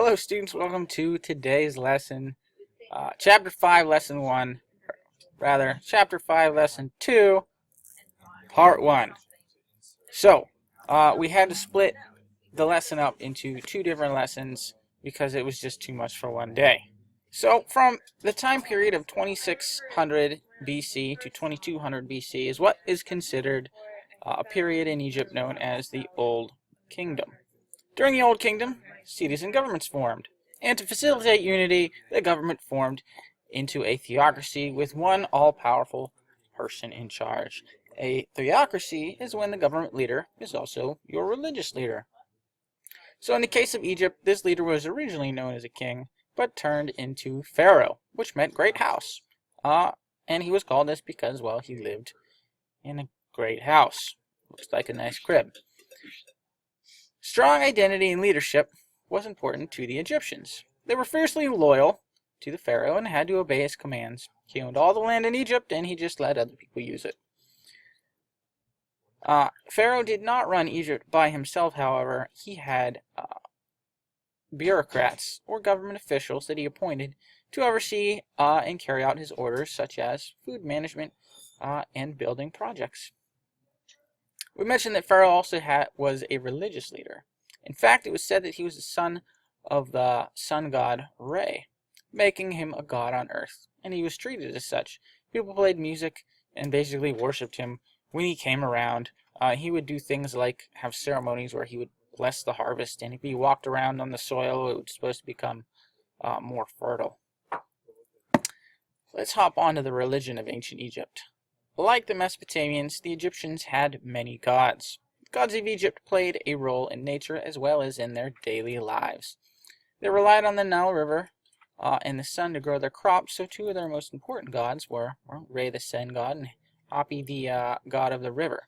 Hello students, welcome to today's lesson, Chapter 5, Lesson 1, Chapter 5, Lesson 2, Part 1. So, we had to split the lesson up into two different lessons because it was just too much for one day. So, from the time period of 2600 BC to 2200 BC is what is considered a period in Egypt known as the Old Kingdom. During the Old Kingdom, cities and governments formed, and to facilitate unity, the government formed into a theocracy with one all-powerful person in charge. A theocracy is when the government leader is also your religious leader. So in the case of Egypt, this leader was originally known as a king, but turned into pharaoh, which meant great house. And he was called this because, well, he lived in a great house. Looks like a nice crib. Strong identity and leadership was important to the Egyptians. They were fiercely loyal to the pharaoh and had to obey his commands. He owned all the land in Egypt and he just let other people use it. Pharaoh did not run Egypt by himself, however. He had bureaucrats or government officials that he appointed to oversee and carry out his orders, such as food management and building projects. We mentioned that Pharaoh also was a religious leader. In fact, it was said that he was the son of the sun god Re, making him a god on earth, and he was treated as such. People played music and basically worshipped him when he came around. He would do things like have ceremonies where he would bless the harvest, and if he walked around on the soil, it was supposed to become more fertile. Let's hop on to the religion of ancient Egypt. Like the Mesopotamians, the Egyptians had many gods. The gods of Egypt played a role in nature as well as in their daily lives. They relied on the Nile River and the sun to grow their crops, so two of their most important gods were Re, the sun god, and Hapi, the god of the river.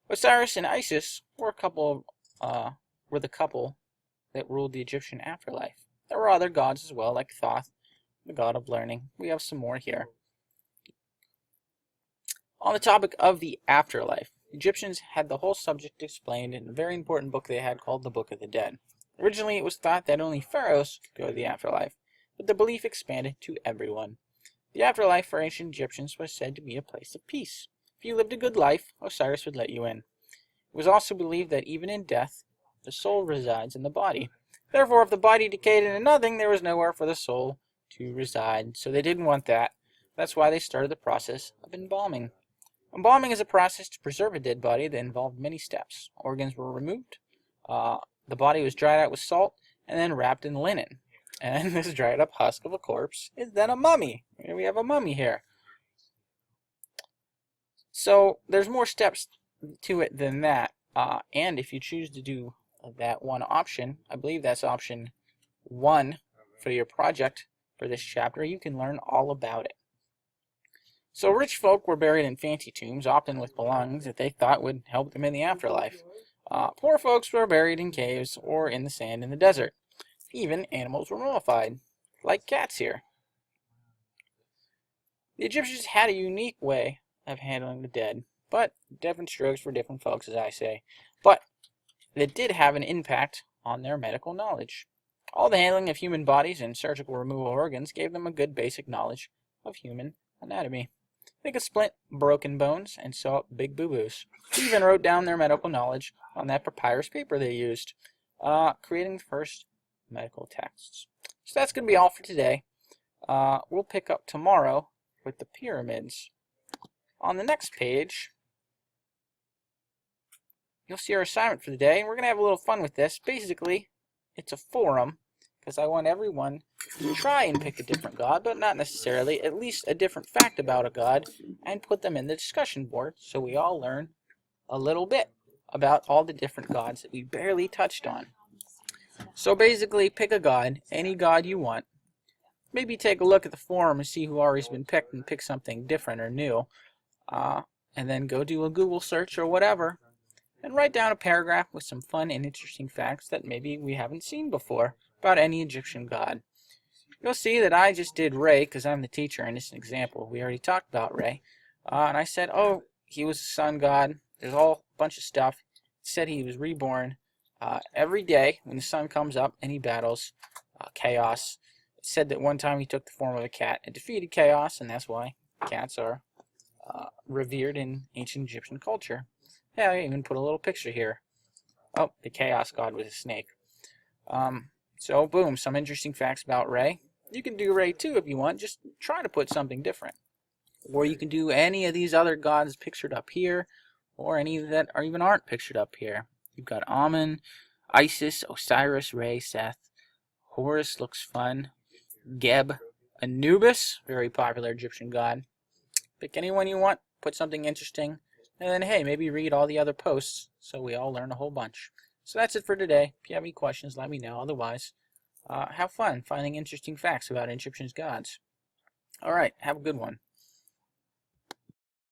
Osiris and Isis were the couple that ruled the Egyptian afterlife. There were other gods as well, like Thoth, the god of learning. We have some more here. On the topic of the afterlife, Egyptians had the whole subject explained in a very important book they had called the Book of the Dead. Originally, it was thought that only pharaohs could go to the afterlife, but the belief expanded to everyone. The afterlife for ancient Egyptians was said to be a place of peace. If you lived a good life, Osiris would let you in. It was also believed that even in death, the soul resides in the body. Therefore, if the body decayed into nothing, there was nowhere for the soul to reside, so they didn't want that. That's why they started the process of embalming. Embalming is a process to preserve a dead body that involved many steps. Organs were removed, the body was dried out with salt, and then wrapped in linen. And this dried up husk of a corpse is then a mummy. Here we have a mummy here. So there's more steps to it than that. And if you choose to do that one option, I believe that's option 1 for your project for this chapter, you can learn all about it. So rich folk were buried in fancy tombs, often with belongings that they thought would help them in the afterlife. Poor folks were buried in caves or in the sand in the desert. Even animals were mummified, like cats here. The Egyptians had a unique way of handling the dead, but different strokes for different folks, as I say. But it did have an impact on their medical knowledge. All the handling of human bodies and surgical removal of organs gave them a good basic knowledge of human anatomy. They could splint broken bones and sew up big boo-boos. They even wrote down their medical knowledge on that papyrus paper they used, creating the first medical texts. So that's going to be all for today. We'll pick up tomorrow with the pyramids. On the next page, you'll see our assignment for the day. We're going to have a little fun with this. Basically, it's a forum, because I want everyone to try and pick a different god, but not necessarily, at least a different fact about a god, and put them in the discussion board so we all learn a little bit about all the different gods that we barely touched on. So basically, pick a god, any god you want. Maybe take a look at the forum and see who already's been picked and pick something different or new. And then go do a Google search or whatever, and write down a paragraph with some fun and interesting facts that maybe we haven't seen before about any Egyptian god. You'll see that I just did Re because I'm the teacher in this example. We already talked about Re. And I said, oh, he was a sun god. There's a whole bunch of stuff. It said he was reborn every day when the sun comes up and he battles chaos. It's said that one time he took the form of a cat and defeated chaos, and that's why cats are revered in ancient Egyptian culture. Yeah, I even put a little picture here. Oh, the chaos god was a snake. So boom, some interesting facts about Ray. You can do Ray too if you want, just try to put something different. Or you can do any of these other gods pictured up here, or any that are even aren't pictured up here. You've got Amun, Isis, Osiris, Ray, Seth. Horus looks fun. Geb, Anubis, very popular Egyptian god. Pick anyone you want, put something interesting, and then hey, maybe read all the other posts so we all learn a whole bunch. So that's it for today. If you have any questions, let me know. Otherwise, have fun finding interesting facts about Egyptian gods. Alright, have a good one.